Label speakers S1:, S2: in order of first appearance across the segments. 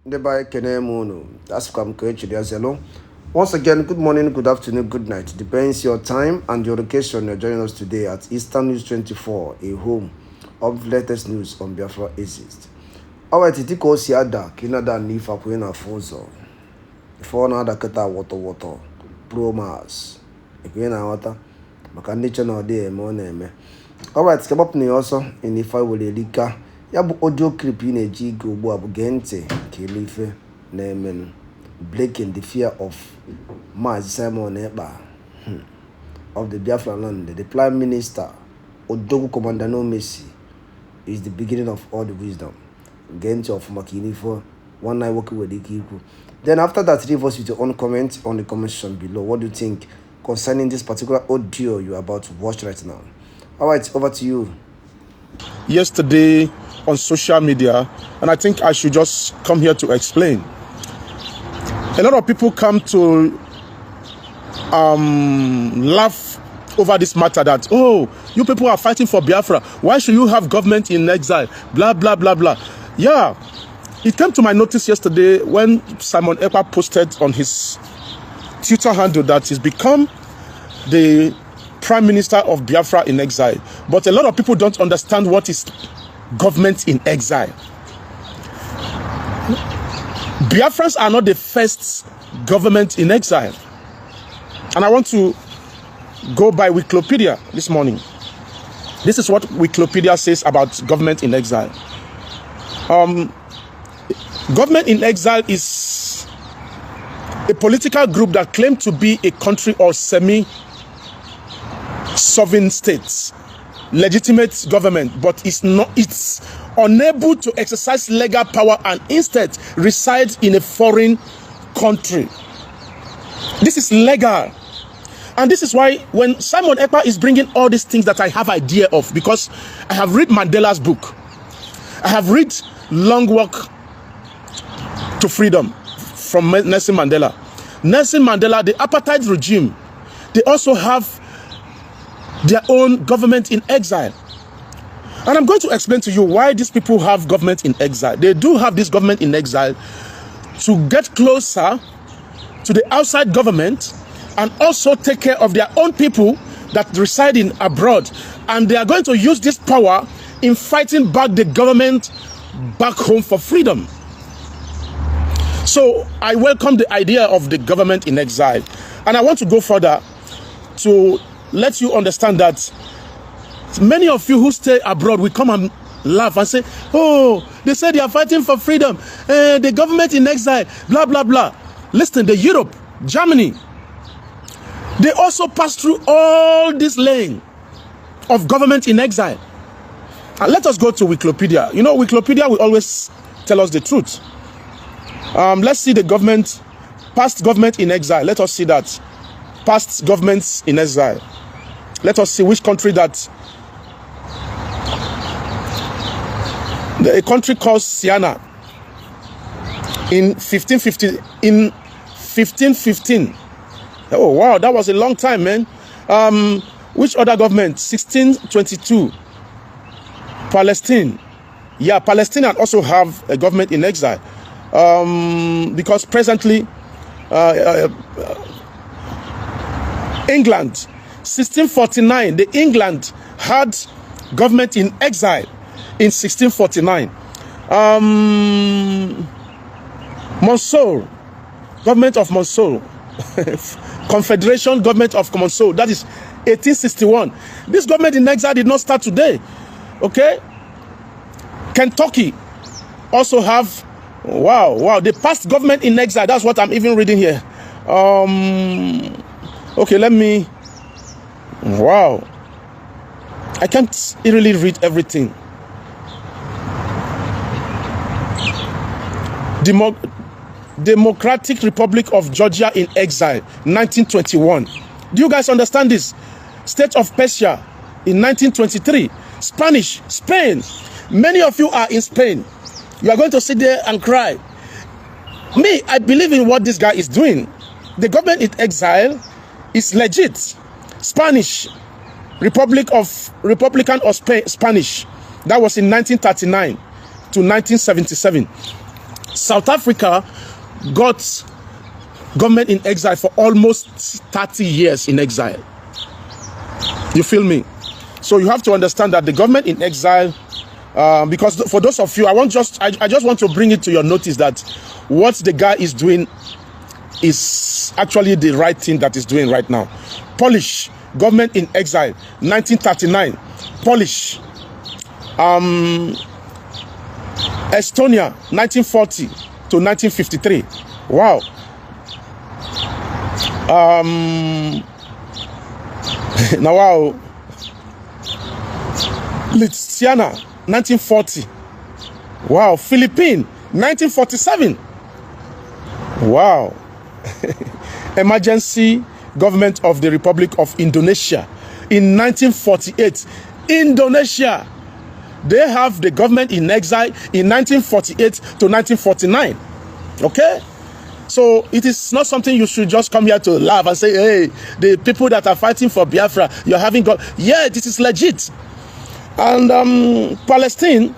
S1: Thereby Kenemono. That's come Zelo. Once again, good morning, good afternoon, good night. Depends your time and your location. You're joining us today at Eastern News 24, a home of latest news on Biafra exists. Alright, itiko siada kinada nifa kuena fozo. Before na da kata Wotowoto pro mass. Ekuena wata maka nature na ode eme ona eme. Alright, kebab ni also in ifa wole lika. Ya bu audio clip na-eji ige ugbu a bụ gee ntị ka ife na-emenụ. Breaking the fear of Maazị Simon Ekpa of the Biafran land. The Prime Minister Odogwu Commander No Mercy is the beginning of all the wisdom. Gee ntị of maka ilifo one night working with ike ikwu. Then after that, leave us with your own comment on the comment section below. What do you think concerning this particular audio you're about to watch right now? Alright, over to you.
S2: Yesterday on social media, and I think I should just come here to explain. A lot of people come to laugh over this matter that, oh, you people are fighting for Biafra. Why should you have government in exile? Blah, blah, blah, blah. Yeah, it came to my notice yesterday when Simon Ekpa posted on his Twitter handle that he's become the Prime Minister of Biafra in exile. But a lot of people don't understand what is government in exile. Biafrans are not the first government in exile. And I want to go by Wikipedia this morning. This is what Wikipedia says about government in exile. Government in exile is a political group that claims to be a country or semi-sovereign states. Legitimate government, but it's unable to exercise legal power and instead resides in a foreign country. This is legal, and this is why when Simon Ekpa is bringing all these things that I have idea of, because I have read Mandela's book, I have read Long Walk to Freedom from Nelson Mandela. Nelson Mandela, the apartheid regime, they also have their own government in exile. And I'm going to explain to you why these people have government in exile. They do have this government in exile to get closer to the outside government and also take care of their own people that reside in abroad. And they are going to use this power in fighting back the government back home for freedom. So I welcome the idea of the government in exile. And I want to go further to let you understand that many of you who stay abroad will come and laugh and say, oh, they say they are fighting for freedom. The government in exile, blah, blah, blah. Listen, the Europe, Germany, they also pass through all this lane of government in exile. And let us go to Wikipedia. You know, Wikipedia will always tell us the truth. Let's see the government, past government in exile. Let us see that. Past governments in exile. Let us see which country that a country called Siena in 1515. Oh wow, that was a long time, man. Which other government? 1622. Palestine. Yeah, Palestinians also have a government in exile. Because presently England, 1649, the England had government in exile in 1649. Mosul, government of Mosul, Confederation government of Mosul, that is 1861. This government in exile did not start today. Okay, Kentucky also have, wow, the past government in exile. That's what I'm even reading here. Okay, let me. Wow, I can't really read everything. Democratic Republic of Georgia in exile, 1921. Do you guys understand this? State of Persia in 1923. Spanish, Spain. Many of you are in Spain. You are going to sit there and cry. Me, I believe in what this guy is doing. The government in exile is legit. Spanish, Republican of Spanish. That was in 1939 to 1977. South Africa got government in exile for almost 30 years in exile. You feel me? So you have to understand that the government in exile, because for those of you, I just want to bring it to your notice that what the guy is doing is actually the right thing that he's doing right now. Polish government in exile, 1939. Polish. Estonia, 1940 to 1953. Wow. Now, wow. Lithuania, 1940. Wow. Philippines, 1947. Wow. Emergency government of the Republic of Indonesia in 1948. Indonesia, they have the government in exile in 1948 to 1949. Okay? So it is not something you should just come here to laugh and say, hey, the people that are fighting for Biafra, you're having got. Yeah, this is legit. And Palestine,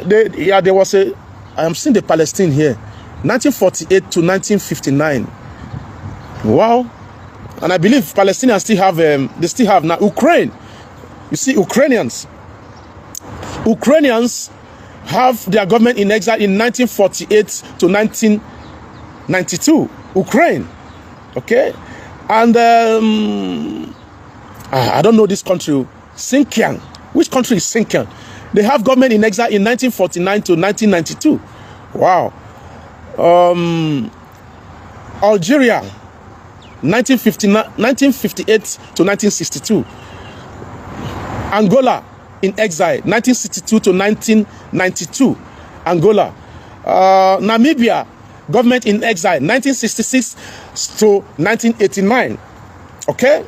S2: there was a, I am seeing the Palestine here, 1948 to 1959. Wow. And I believe Palestinians still have, they still have now Ukraine. You see, Ukrainians have their government in exile in 1948 to 1992. Ukraine. Okay. And I don't know this country. Xinjiang. Which country is Xinjiang? They have government in exile in 1949 to 1992. Wow. Algeria, 1958 to 1962. Angola in exile, 1962 to 1992. Angola. Namibia, government in exile, 1966 to 1989. Okay?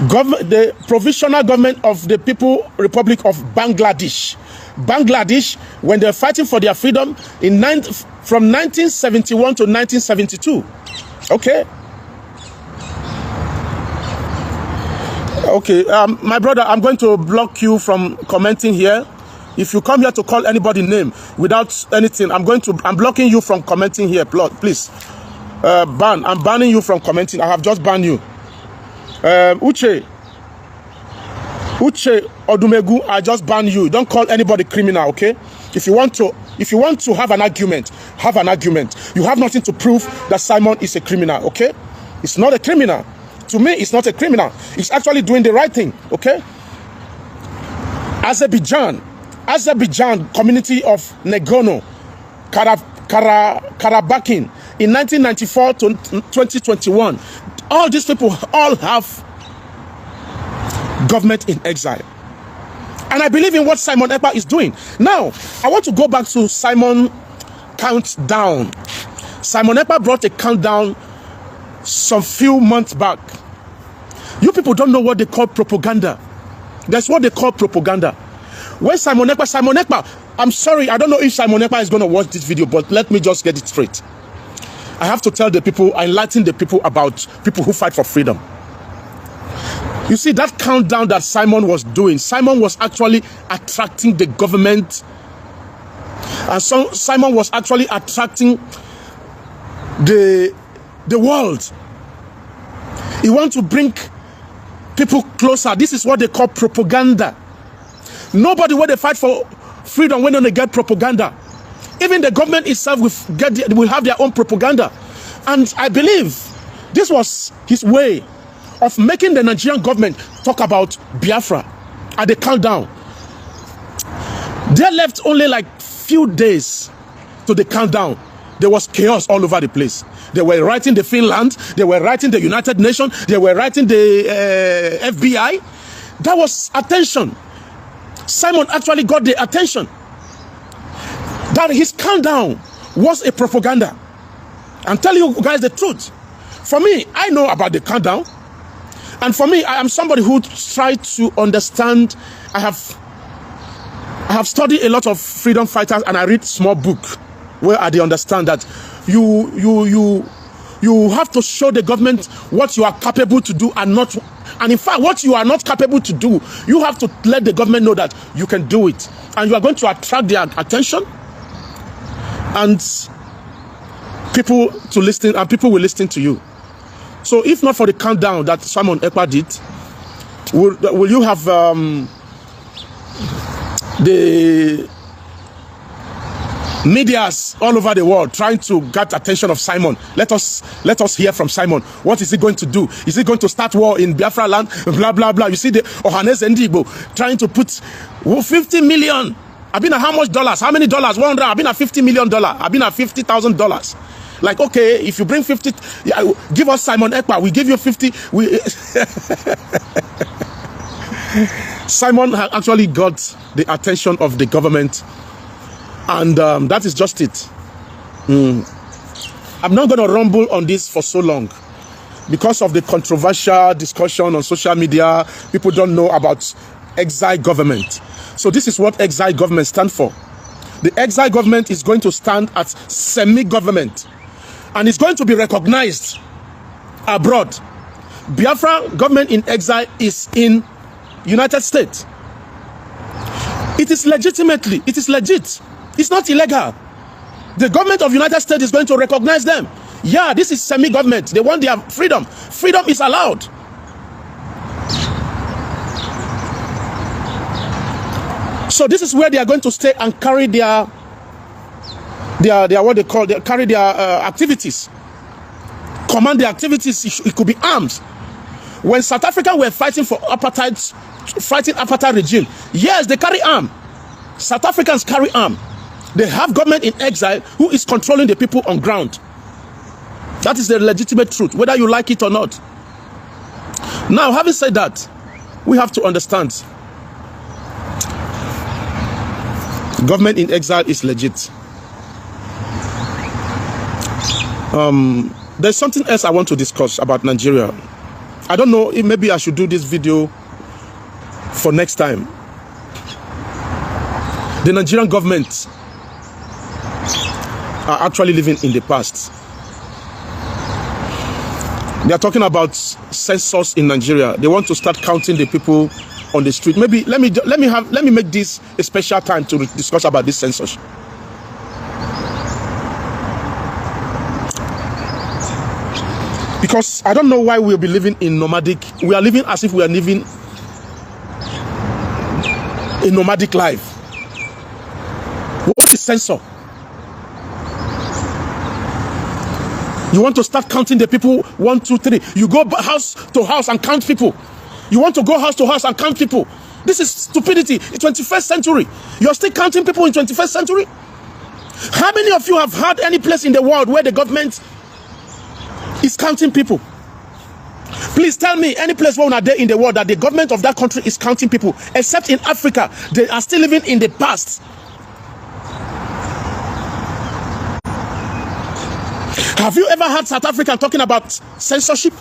S2: The provisional government of the People Republic of Bangladesh. Bangladesh, when they're fighting for their freedom from 1971 to 1972. Okay? Okay, my brother, I'm going to block you from commenting here. If you come here to call anybody name without anything, I'm blocking you from commenting here, please. I'm banning you from commenting. I have just banned you. Uche Odumegu, I just ban you. Don't call anybody criminal, okay? If you want to have an argument, have an argument. You have nothing to prove that Simon is a criminal, okay? It's not a criminal. To me, it's not a criminal. It's actually doing the right thing, okay? Azerbaijan community of Nagorno Karabakh in 1994 to 2021. All these people all have government in exile. And I believe in what Simon Ekpa is doing. Now, I want to go back to Simon countdown. Simon Ekpa brought a countdown some few months back. You people don't know what they call propaganda. That's what they call propaganda. When Simon Ekpa, I'm sorry, I don't know if Simon Ekpa is going to watch this video, but let me just get it straight. I have to tell the people, enlighten the people about people who fight for freedom. You see, that countdown that Simon was doing, Simon was actually attracting the government. And so Simon was actually attracting the world. He wants to bring people closer. This is what they call propaganda. Nobody when they fight for freedom, when they get propaganda. Even the government itself will have their own propaganda. And I believe this was his way of making the Nigerian government talk about Biafra at the countdown. They left only like few days to the countdown. There was chaos all over the place. They were writing the Finland, they were writing the United Nations, they were writing the FBI. That was attention. Simon actually got the attention. That his countdown was a propaganda. I'm telling you guys the truth. For me, I know about the countdown. And for me, I am somebody who tried to understand. I have studied a lot of freedom fighters, and I read small book where they understand that you have to show the government what you are capable to do and not And in fact, what you are not capable to do, you have to let the government know that you can do it. And you are going to attract their attention. And people to listen, and people will listen to you. So if not for the countdown that Simon Ekpa did, will you have the medias all over the world trying to get attention of Simon? Let us hear from Simon. What is he going to do? Is he going to start war in Biafra land? Blah blah blah. You see the Ohanes Ndigbo trying to put 50 million. I've been at how much dollars? How many dollars? 100. I've been at $50 million. I've been at $50,000. Like, okay, if you bring 50, give us Simon Ekpa. We give you 50. Simon actually got the attention of the government, and that is just it. I'm not going to rumble on this for so long because of the controversial discussion on social media. People don't know about exile government. So this is what exile government stands for. The exile government is going to stand as semi-government, and it's going to be recognized abroad. Biafra government in exile is in United States. It is legitimately, it is legit. It's not illegal. The government of United States is going to recognize them. Yeah, this is semi-government. They want their freedom. Freedom is allowed. So this is where they are going to stay and carry their what they call, they carry their activities, command their activities. It could be arms. When South Africa were fighting for apartheid regime, yes, they carry arm. South Africans carry arm. They have government in exile who is controlling the people on ground. That is the legitimate truth, whether you like it or not. Now, having said that, we have to understand government in exile is legit. There's something else I want to discuss about Nigeria. I don't know if maybe I should do this video for next time. The Nigerian government are actually living in the past. They are talking about census in Nigeria. They want to start counting the people on the street. Maybe let me make this a special time to discuss about this census. Because I don't know why we'll be living in nomadic. We are living as if we are living a nomadic life. What is census? You want to start counting the people, 1, 2, 3. You go house to house and count people. You want to go house to house and count people. This is stupidity. In 21st century. You're still counting people in 21st century? How many of you have had any place in the world where the government is counting people? Please tell me any place where there in the world that the government of that country is counting people, except in Africa. They are still living in the past. Have you ever heard South Africa talking about censorship?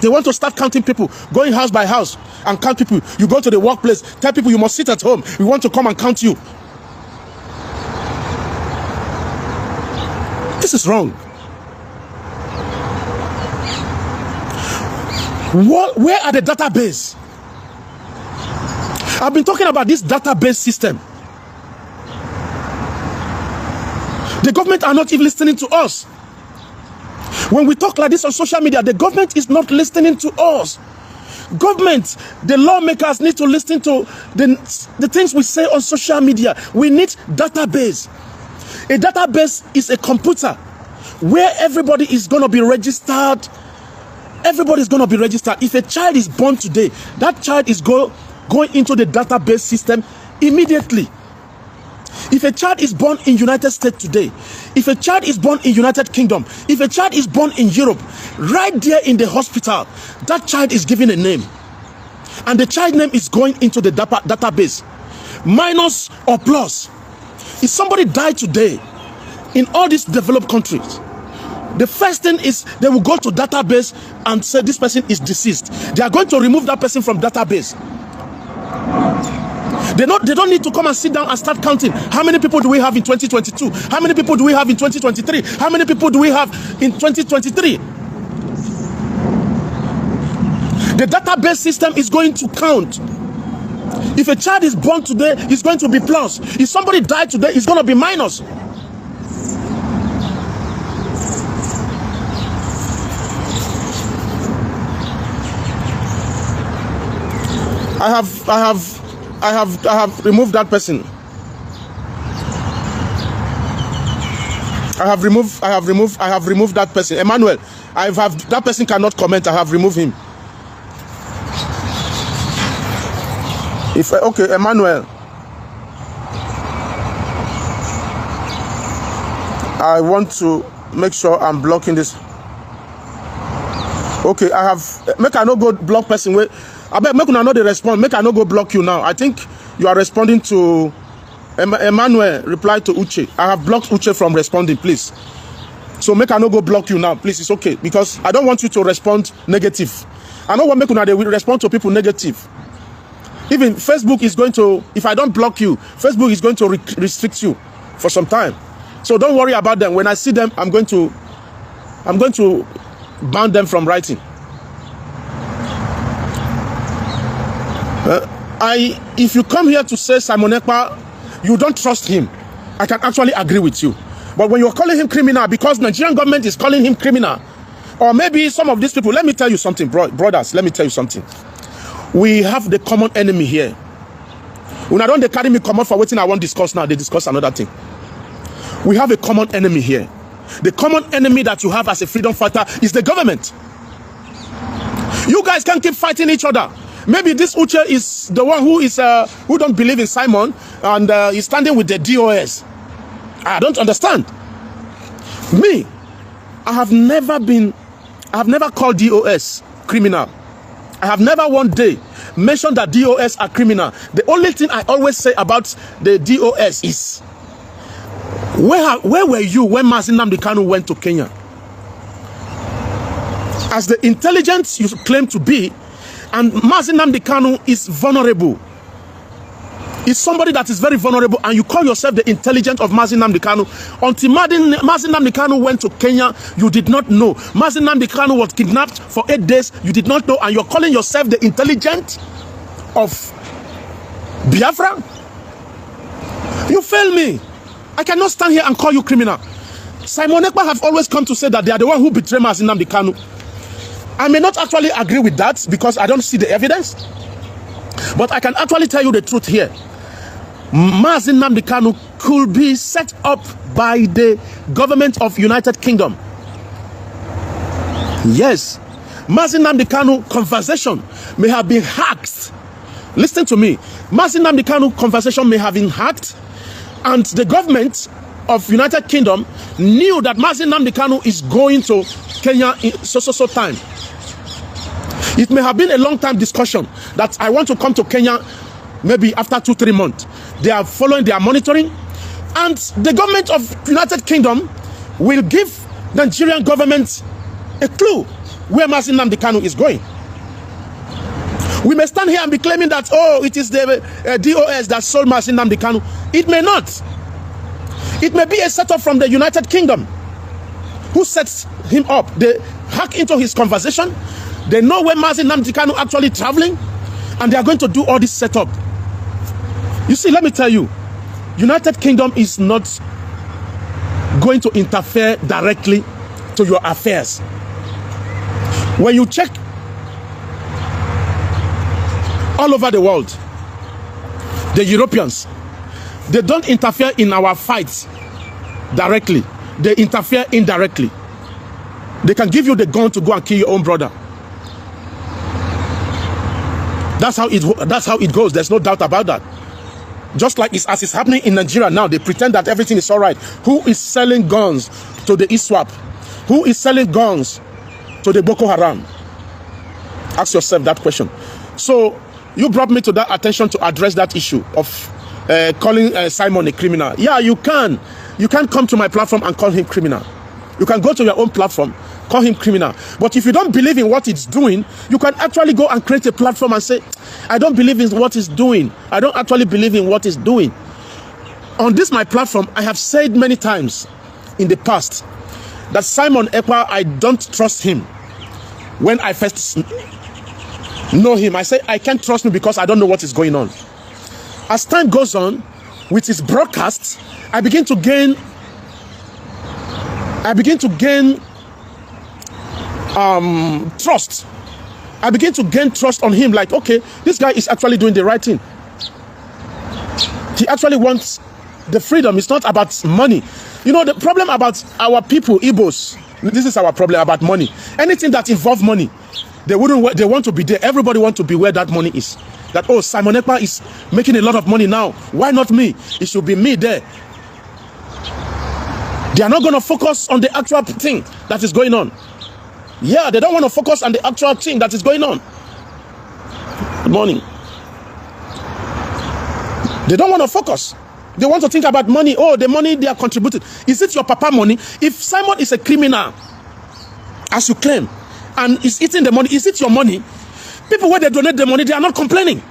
S2: They want to start counting people, going house by house and count people. You go to the workplace, tell people you must sit at home. We want to come and count you. This is wrong. Where are the database? I've been talking about this database system. The government are not even listening to us. When we talk like this on social media, the government is not listening to us. Government, the lawmakers need to listen to the things we say on social media. We need database. A database is a computer where everybody is going to be registered. Everybody is going to be registered. If a child is born today, that child is going into the database system immediately. If a child is born in United States today, if a child is born in United Kingdom, if a child is born in Europe, right there in the hospital, that child is given a name. And the child name is going into the database. Minus or plus. If somebody died today in all these developed countries, the first thing is they will go to database and say this person is deceased. They are going to remove that person from database. They don't need to come and sit down and start counting. How many people do we have in 2022? How many people do we have in 2023? How many people do we have in 2023? The database system is going to count. If a child is born today, it's going to be plus. If somebody died today, it's going to be minus. I have removed that person. I have removed that person. Emmanuel, that person cannot comment. I have removed him. Okay, Emmanuel, I want to make sure I'm blocking this. Okay, make I not go block person. Wait, I bet make una know the response. Make I not go block you now. I think you are responding to Emmanuel. Reply to Uche. I have blocked Uche from responding, please. So make I not go block you now, please. It's okay, because I don't want you to respond negative. I don't want make una they will respond to people negative. Even Facebook is going to, if I don't block you, Facebook is going to restrict you for some time. So don't worry about them. When I see them, I'm going to ban them from writing. If you come here to say Simon Ekpa, you don't trust him, I can actually agree with you. But when you're calling him criminal because Nigerian government is calling him criminal, or maybe some of these people, let me tell you something, brothers, let me tell you something. We have the common enemy here. When I don't they carry me come out for waiting, I won't discuss now. They discuss another thing. We have a common enemy here. The common enemy that you have as a freedom fighter is the government. You guys can't keep fighting each other. Maybe this Uche is the one who don't believe in Simon and is standing with the DOS. I don't understand. Me, I have never called DOS criminal. I have never one day mentioned that DOS are criminal. The only thing I always say about the DOS is, where were you when Mazi Nnamdi Kanu went to Kenya? As the intelligence you claim to be, and Mazi Nnamdi Kanu is vulnerable. It's somebody that is very vulnerable, and you call yourself the intelligent of Mazi Nnamdi Kanu. Until Mazi Nnamdi Kanu went to Kenya, you did not know. Mazi Nnamdi Kanu was kidnapped for 8 days, you did not know, and you're calling yourself the intelligent of Biafra? You fail me. I cannot stand here and call you criminal. Simon Ekpa have always come to say that they are the one who betrayed Mazi Nnamdi Kanu. I may not actually agree with that because I don't see the evidence, but I can actually tell you the truth here. Mazi Nnamdi Kanu could be set up by the government of United Kingdom. Yes, Mazi Nnamdi Kanu conversation may have been hacked. Listen to me. Mazi Nnamdi Kanu conversation may have been hacked, and the government of United Kingdom knew that Mazi Nnamdi Kanu is going to Kenya in so time. It may have been a long time discussion that I want to come to Kenya maybe after 2-3 months. They are following, they are monitoring, and the government of United Kingdom will give Nigerian government a clue where Mazi Nnamdi Kanu is going. We may stand here and be claiming that, oh, it is the DOS that sold Mazi Nnamdi Kanu. It may not. It may be a setup from the United Kingdom who sets him up. They hack into his conversation. They know where Mazi Nnamdi Kanu actually traveling, and they are going to do all this setup. You see, let me tell you, United Kingdom is not going to interfere directly to your affairs. When you check all over the world, the Europeans, they don't interfere in our fights directly. They interfere indirectly. They can give you the gun to go and kill your own brother. That's how it goes. There's no doubt about that. Just like as it's happening in Nigeria now, they pretend that everything is all right. Who is selling guns to the ISWAP? Who is selling guns to the Boko Haram? Ask yourself that question. So you brought me to that attention to address that issue of calling Simon a criminal. Yeah, you can. You can't come to my platform and call him criminal. You can go to your own platform, call him criminal. But if you don't believe in what he's doing, you can actually go and create a platform and say, I don't believe in what he's doing. I don't actually believe in what he's doing. On this, my platform, I have said many times in the past that Simon Ekpa, I don't trust him. When I first know him. I say, I can't trust him because I don't know what is going on. As time goes on, with his broadcasts, I begin to gain trust. I begin to gain trust on him. Like, okay, this guy is actually doing the right thing. He actually wants the freedom. It's not about money. You know, the problem about our people, Igbos, this is our problem about money. Anything that involves money, they want to be there. Everybody wants to be where that money is. That, oh, Simon Ekpa is making a lot of money now. Why not me? It should be me there. They are not going to focus on the actual thing that is going on. Yeah, they don't want to focus on the actual thing that is going on. Good morning. They don't want to focus. They want to think about money. Oh, the money they are contributing. Is it your papa money? If Simon is a criminal, as you claim, and is eating the money, is it your money? People, when they donate the money, they are not complaining.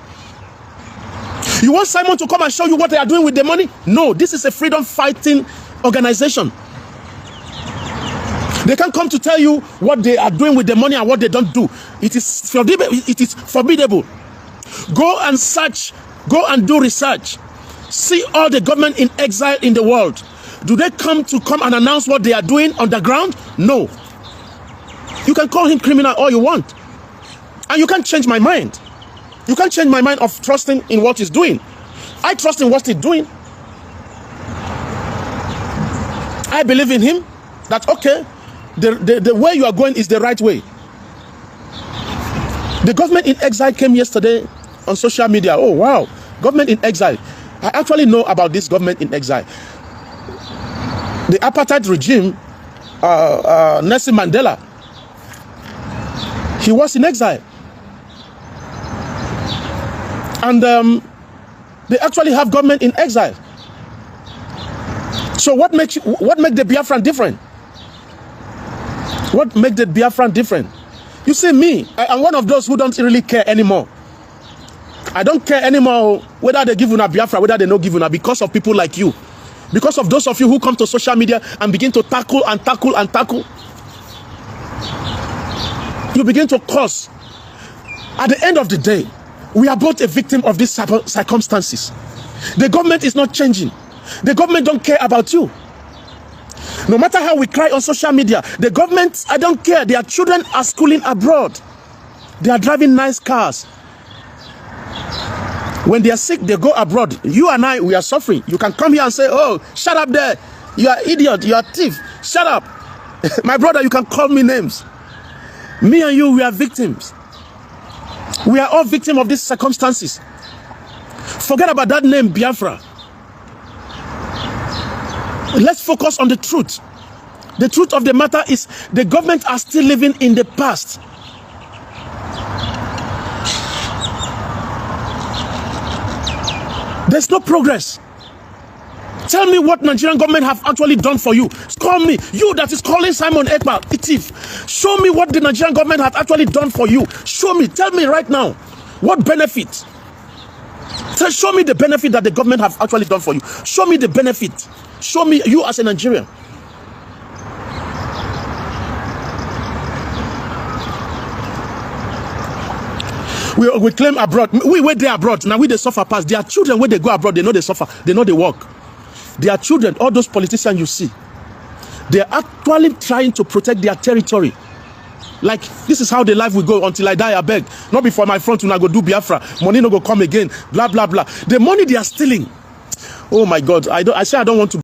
S2: You want Simon to come and show you what they are doing with the money? No, this is a freedom fighting organization. They can't come to tell you what they are doing with the money and what they don't do. It is forbiddable. Go and search. Go and do research. See all the government in exile in the world. Do they come and announce what they are doing on the ground? No. You can call him criminal all you want. And you can't change my mind. You can't change my mind of trusting in what he's doing. I trust in what he's doing. I believe in him that, okay, the way you are going is the right way. The government in exile came yesterday on social media. Oh, wow. Government in exile. I actually know about this government in exile. The apartheid regime, Nelson Mandela, he was in exile. And they actually have government in exile. So what makes the Biafran different? What makes the Biafran different? You see, me, I'm one of those who don't really care anymore. I don't care anymore whether they give una Biafra, whether they don't give una, because of people like you. Because of those of you who come to social media and begin to tackle and tackle and tackle. You begin to cause. At the end of the day, we are both a victim of these circumstances. The government is not changing. The government don't care about you. No matter how we cry on social media, the government, I don't care. Their children are schooling abroad. They are driving nice cars. When they are sick, they go abroad. You and I, we are suffering. You can come here and say, oh, shut up there. You are idiot. You are thief. Shut up. My brother, you can call me names. Me and you, we are victims. We are all victims of these circumstances. Forget about that name, Biafra. Let's focus on the truth. The truth of the matter is the government are still living in the past. There's no progress. Tell me what Nigerian government have actually done for you. Call me. You that is calling Simon Ekpa a thief. Show me what the Nigerian government have actually done for you. Show me. Tell me right now. What benefit? Show me the benefit that the government have actually done for you. Show me the benefit. Show me you as a Nigerian. We claim abroad. We were there abroad. Now we they suffer past. Their children, when they go abroad, they know they suffer. They know they work. Their children, all those politicians you see, they're actually trying to protect their territory. Like, this is how the life will go until I die, I beg. Not before my front when I go do Biafra. Money no go come again. Blah, blah, blah. The money they are stealing. Oh my God. I say I don't want to